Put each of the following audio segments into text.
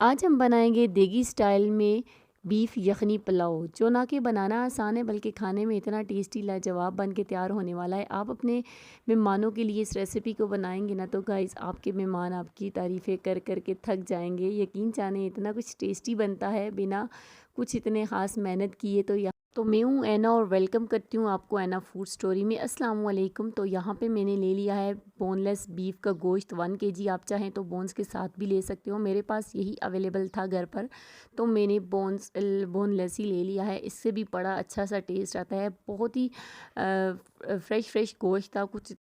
आज हम बनाएंगे देगी स्टाइल में बीफ यखनी पुलाव, जो ना कि बनाना आसान है बल्कि खाने में इतना टेस्टी लाजवाब बन के तैयार होने वाला है। आप अपने मेहमानों के लिए इस रेसिपी को बनाएंगे ना तो गाइस आपके मेहमान आपकी तारीफ़ें कर कर के थक जाएंगे। यकीन जाने इतना कुछ टेस्टी बनता है बिना कुछ इतने ख़ास मेहनत किए। तो मैं हूँ ऐना और वेलकम करती हूँ आपको ऐना फूड स्टोरी में। अस्सलाम वालेकुम। तो यहाँ पे मैंने ले लिया है बोनलेस बीफ का गोश्त 1 kg। आप चाहें तो बोन्स के साथ भी ले सकते हो, मेरे पास यही अवेलेबल था घर पर तो मैंने बोनलेस ही ले लिया है। इससे भी बड़ा अच्छा सा टेस्ट आता है। बहुत ही फ्रेश गोश्त था। कुछ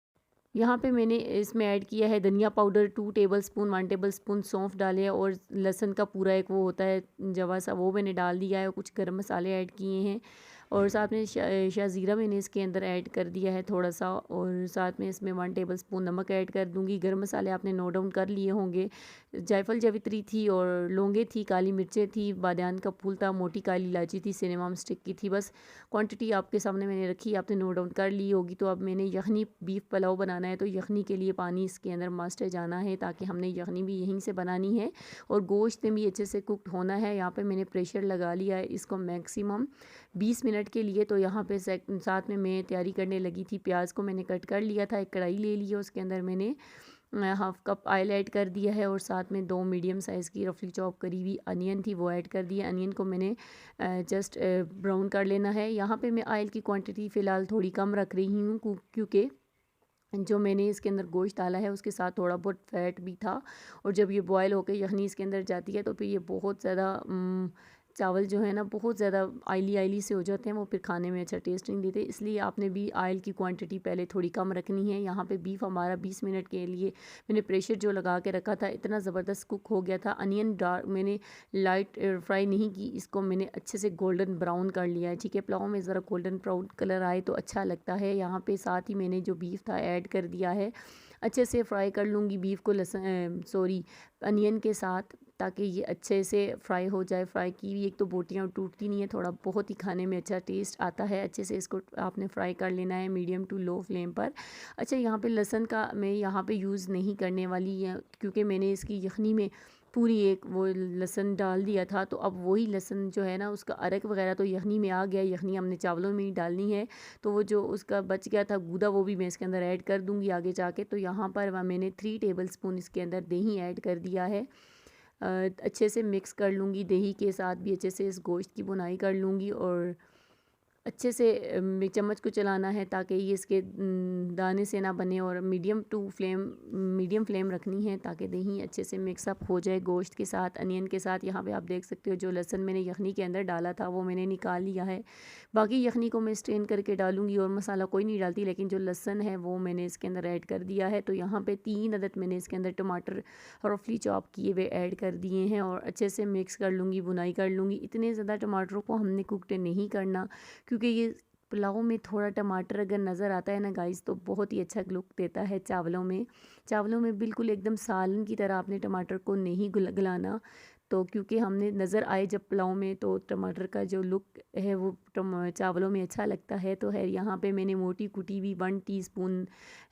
यहाँ पे मैंने इसमें ऐड किया है धनिया पाउडर 2 टेबलस्पून, 1 टेबलस्पून सौंफ डाले है और लहसुन का पूरा एक वो होता है जवा सा, वो मैंने डाल दिया है। और कुछ गरम मसाले ऐड किए हैं और साथ में शाज़ीरा मैंने इसके अंदर ऐड कर दिया है थोड़ा सा। और साथ में इसमें 1 टेबलस्पून नमक ऐड कर दूंगी। गरम मसाले आपने नोट डाउन कर लिए होंगे। जायफल जावित्री थी और लौंगे थी, काली मिर्चें थी, बादियान का फूल था, मोटी काली इलायची थी, सिनेमम स्टिक की थी। बस क्वांटिटी आपके सामने मैंने रखी, आपने नोट डाउन कर ली होगी। तो अब मैंने यखनी बीफ पुलाव बनाना है तो यखनी के लिए पानी इसके अंदर मस्ट है जाना है, ताकि हमने यखनी भी यहीं से बनानी है और गोश्त में भी अच्छे से कुकड होना है। यहाँ पे मैंने प्रेशर लगा लिया है इसको मैक्सिमम 20 मिनट के लिए। तो यहाँ पे साथ में मैं तैयारी करने लगी थी। प्याज को मैंने कट कर लिया था, एक कढ़ाई ले ली है, उसके अंदर मैंने हाफ कप ऑयल ऐड कर दिया है और साथ में 2 मीडियम साइज़ की रफली चॉप करी हुई अनियन थी वो ऐड कर दिया। अनियन को मैंने जस्ट ब्राउन कर लेना है। यहाँ पे मैं ऑयल की क्वांटिटी फ़िलहाल थोड़ी कम रख रही हूँ क्योंकि जो मैंने इसके अंदर गोश्त डाला है उसके साथ थोड़ा बहुत फैट भी था। और जब ये बॉयल होकर यखनी इसके अंदर जाती है तो फिर ये बहुत ज़्यादा चावल जो है ना बहुत ज़्यादा आयली आयली से हो जाते हैं, वो फिर खाने में अच्छा टेस्ट नहीं देते। इसलिए आपने भी ऑयल की क्वांटिटी पहले थोड़ी कम रखनी है। यहाँ पे बीफ हमारा 20 मिनट के लिए मैंने प्रेशर जो लगा के रखा था इतना ज़बरदस्त कुक हो गया था। अनियन डार्क मैंने लाइट फ्राई नहीं की, इसको मैंने अच्छे से गोल्डन ब्राउन कर लिया है। ठीक है, पुलाव में ज़रा गोल्डन ब्राउन कलर आए तो अच्छा लगता है। यहाँ पे साथ ही मैंने जो बीफ था ऐड कर दिया है। अच्छे से फ्राई कर लूँगी बीफ को अनियन के साथ, ताकि ये अच्छे से फ्राई हो जाए। फ्राई की हुई एक तो बोटियाँ टूटती नहीं है, थोड़ा बहुत ही खाने में अच्छा टेस्ट आता है। अच्छे से इसको आपने फ्राई कर लेना है मीडियम टू लो फ्लेम पर। अच्छा, यहाँ पे लहसुन का मैं यहाँ पे यूज़ नहीं करने वाली है क्योंकि मैंने इसकी यखनी में पूरी एक वो लहसुन डाल दिया था। तो अब वही लहसुन जो है ना उसका अरक वगैरह तो यखनी में आ गया। यखनी हमने चावलों में ही डालनी है तो वो जो उसका बच गया था गूदा वो भी मैं इसके अंदर ऐड कर दूँगी आगे जाके। तो यहाँ पर मैंने 3 टेबलस्पून इसके अंदर दही ऐड कर दिया है। अच्छे से मिक्स कर लूँगी, दही के साथ भी अच्छे से इस गोश्त की बुनाई कर लूँगी और अच्छे से चम्मच को चलाना है ताकि ये इसके दाने से ना बने। और मीडियम फ्लेम रखनी है ताकि दही अच्छे से मिक्सअप हो जाए गोश्त के साथ, अनियन के साथ। यहाँ पे आप देख सकते हो जो लहसुन मैंने यखनी के अंदर डाला था वो मैंने निकाल लिया है। बाकी यखनी को मैं स्ट्रेन करके डालूंगी और मसाला कोई नहीं डालती, लेकिन जो लहसुन है वो मैंने इसके अंदर ऐड कर दिया है। तो यहाँ पे 3 अदद मैंने इसके अंदर टमाटर रफली चॉप किए हुए ऐड कर दिए हैं और अच्छे से मिक्स कर लूँगी, बुनाई कर लूँगी। इतने ज़्यादा टमाटरों को हमने कुकड नहीं करना क्योंकि ये पुलाव में थोड़ा टमाटर अगर नज़र आता है ना गाइस तो बहुत ही अच्छा लुक देता है चावलों में बिल्कुल एकदम सालन की तरह आपने टमाटर को नहीं गलाना। तो क्योंकि हमने नज़र आए जब पुलाव में तो टमाटर का जो लुक है वो चावलों में अच्छा लगता है। तो है यहाँ पे मैंने मोटी कुटी हुई 1 टीस्पून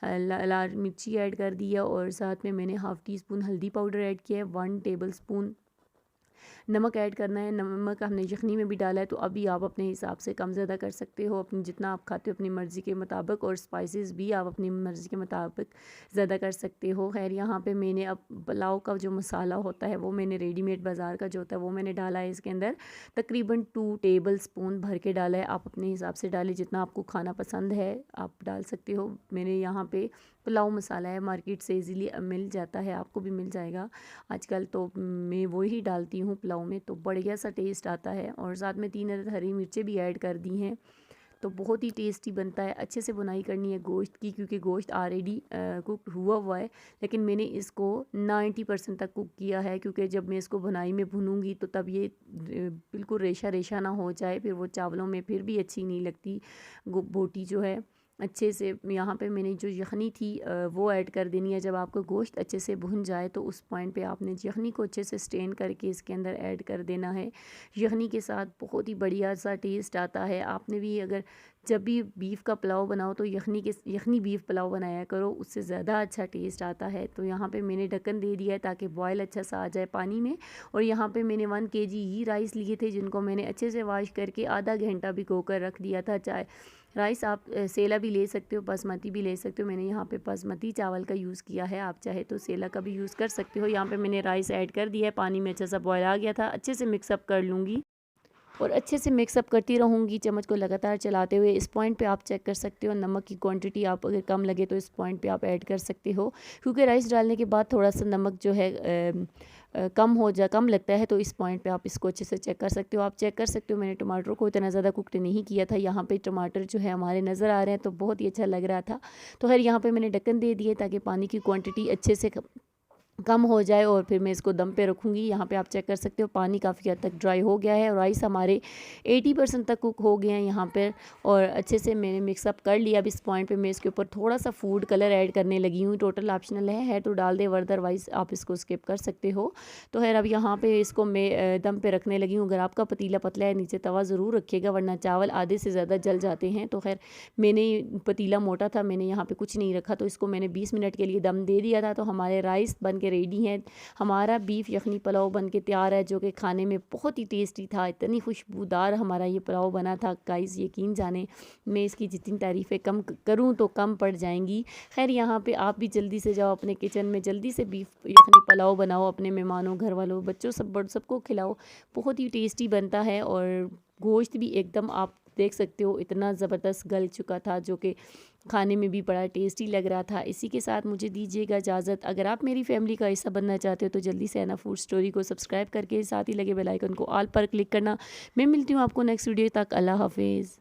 लाल मिर्ची ऐड कर दिया और साथ में मैंने हाफ़ टी स्पून हल्दी पाउडर ऐड किया है। 1 टेबलस्पून नमक ऐड करना है। नमक हमने यखनी में भी डाला है तो अभी आप अपने हिसाब से कम ज़्यादा कर सकते हो, अपनी जितना आप खाते हो अपनी मर्ज़ी के मुताबिक। और स्पाइसेस भी आप अपनी मर्ज़ी के मुताबिक ज़्यादा कर सकते हो। खैर यहाँ पे मैंने अब पुलाव का जो मसाला होता है वो मैंने रेडीमेड बाज़ार का जो होता है वो मैंने डाला है इसके अंदर। तकरीबन 2 टेबलस्पून भर के डाला है। आप अपने हिसाब से डालें, जितना आपको खाना पसंद है आप डाल सकते हो। मैंने यहाँ पे पुलाव मसाला है, मार्केट से इजीली मिल जाता है, आपको भी मिल जाएगा आजकल। तो मैं वो ही डालती हूँ पुलाव में तो बढ़िया सा टेस्ट आता है। और साथ में 3 अदद हरी मिर्चें भी ऐड कर दी हैं तो बहुत ही टेस्टी बनता है। अच्छे से बुनाई करनी है गोश्त की क्योंकि गोश्त ऑलरेडी कुक हुआ है, लेकिन मैंने इसको 90% तक कुक किया है क्योंकि जब मैं इसको बुनाई में भूनूंगी तो तब ये बिल्कुल रेशा रेशा ना हो जाए, फिर वो चावलों में फिर भी अच्छी नहीं लगती बोटी जो है। अच्छे से यहाँ पे मैंने जो यखनी थी वो ऐड कर देनी है। जब आपका गोश्त अच्छे से भुन जाए तो उस पॉइंट पे आपने यखनी को अच्छे से स्ट्रेन करके इसके अंदर ऐड कर देना है। यखनी के साथ बहुत ही बढ़िया सा टेस्ट आता है। आपने भी अगर जब भी बीफ का पुलाव बनाओ तो यखनी बीफ पुलाव बनाया करो, उससे ज़्यादा अच्छा टेस्ट आता है। तो यहाँ पे मैंने ढक्कन दे दिया है ताकि बॉयल अच्छा सा आ जाए पानी में। और यहाँ पे मैंने 1 kg ही राइस लिए थे, जिनको मैंने अच्छे से वॉश करके आधा घंटा भिगो कर रख दिया था। चाहे राइस आप सेला भी ले सकते हो, बासमती भी ले सकते हो। मैंने यहाँ पे बासमती चावल का यूज़ किया है, आप चाहे तो सेला का भी यूज़ कर सकते हो। यहाँ पे मैंने राइस ऐड कर दिया है, पानी में अच्छा सा बॉयल आ गया था। अच्छे से मिक्सअप कर लूँगी और अच्छे से मिक्सअप करती रहूँगी चम्मच को लगातार चलाते हुए। इस पॉइंट पे आप चेक कर सकते हो नमक की क्वांटिटी, आप अगर कम लगे तो इस पॉइंट पे आप ऐड कर सकते हो, क्योंकि राइस डालने के बाद थोड़ा सा नमक जो है कम लगता है। तो इस पॉइंट पे आप इसको अच्छे से चेक कर सकते हो। आप चेक कर सकते हो मैंने टमाटर को इतना ज़्यादा कुकड नहीं किया था। यहाँ पे टमाटर जो है हमारे नज़र आ रहे हैं तो बहुत ही अच्छा लग रहा था। तो खैर यहाँ पे मैंने ढक्कन दे दिए ताकि पानी की क्वांटिटी अच्छे से कम हो जाए और फिर मैं इसको दम पे रखूँगी। यहाँ पे आप चेक कर सकते हो पानी काफ़ी हद तक ड्राई हो गया है और राइस हमारे 80% तक कुक हो गए हैं यहाँ पर। और अच्छे से मैंने मिक्सअप कर लिया। अब इस पॉइंट पे मैं इसके ऊपर थोड़ा सा फूड कलर ऐड करने लगी हूँ। टोटल ऑप्शनल है तो डाल दे, अदरवाइज़ आप इसको स्किप कर सकते हो। तो खैर अब यहाँ पर इसको मैं दम पे रखने लगी हूँ। अगर आपका पतीला पतला है नीचे तवा ज़रूर रखिएगा, वरना चावल आधे से ज़्यादा जल जाते हैं। तो खैर मैंने पतीला मोटा था, मैंने यहाँ पर कुछ नहीं रखा, तो इसको मैंने 20 मिनट के लिए दम दे दिया था। तो हमारे राइस बन के रेडी है। हमारा बीफ यखनी पुलाव बन के तैयार है, जो कि खाने में बहुत ही टेस्टी था। इतनी खुशबूदार हमारा ये पुलाव बना था गाइस, यकीन जाने मैं इसकी जितनी तारीफ़ें कम करूँ तो कम पड़ जाएंगी। खैर यहाँ पे आप भी जल्दी से जाओ अपने किचन में, जल्दी से बीफ यखनी पुलाव बनाओ, अपने मेहमानों, घर वालों, बच्चों सबको खिलाओ। बहुत ही टेस्टी बनता है और गोश्त भी एकदम आप देख सकते हो इतना ज़बरदस्त गल चुका था, जो कि खाने में भी बड़ा टेस्टी लग रहा था। इसी के साथ मुझे दीजिएगा इजाज़त। अगर आप मेरी फैमिली का हिस्सा बनना चाहते हो तो जल्दी से एना फूड स्टोरी को सब्सक्राइब करके साथ ही लगे बेल आइकन को ऑल पर क्लिक करना। मैं मिलती हूँ आपको नेक्स्ट वीडियो तक। अल्लाह हाफिज़।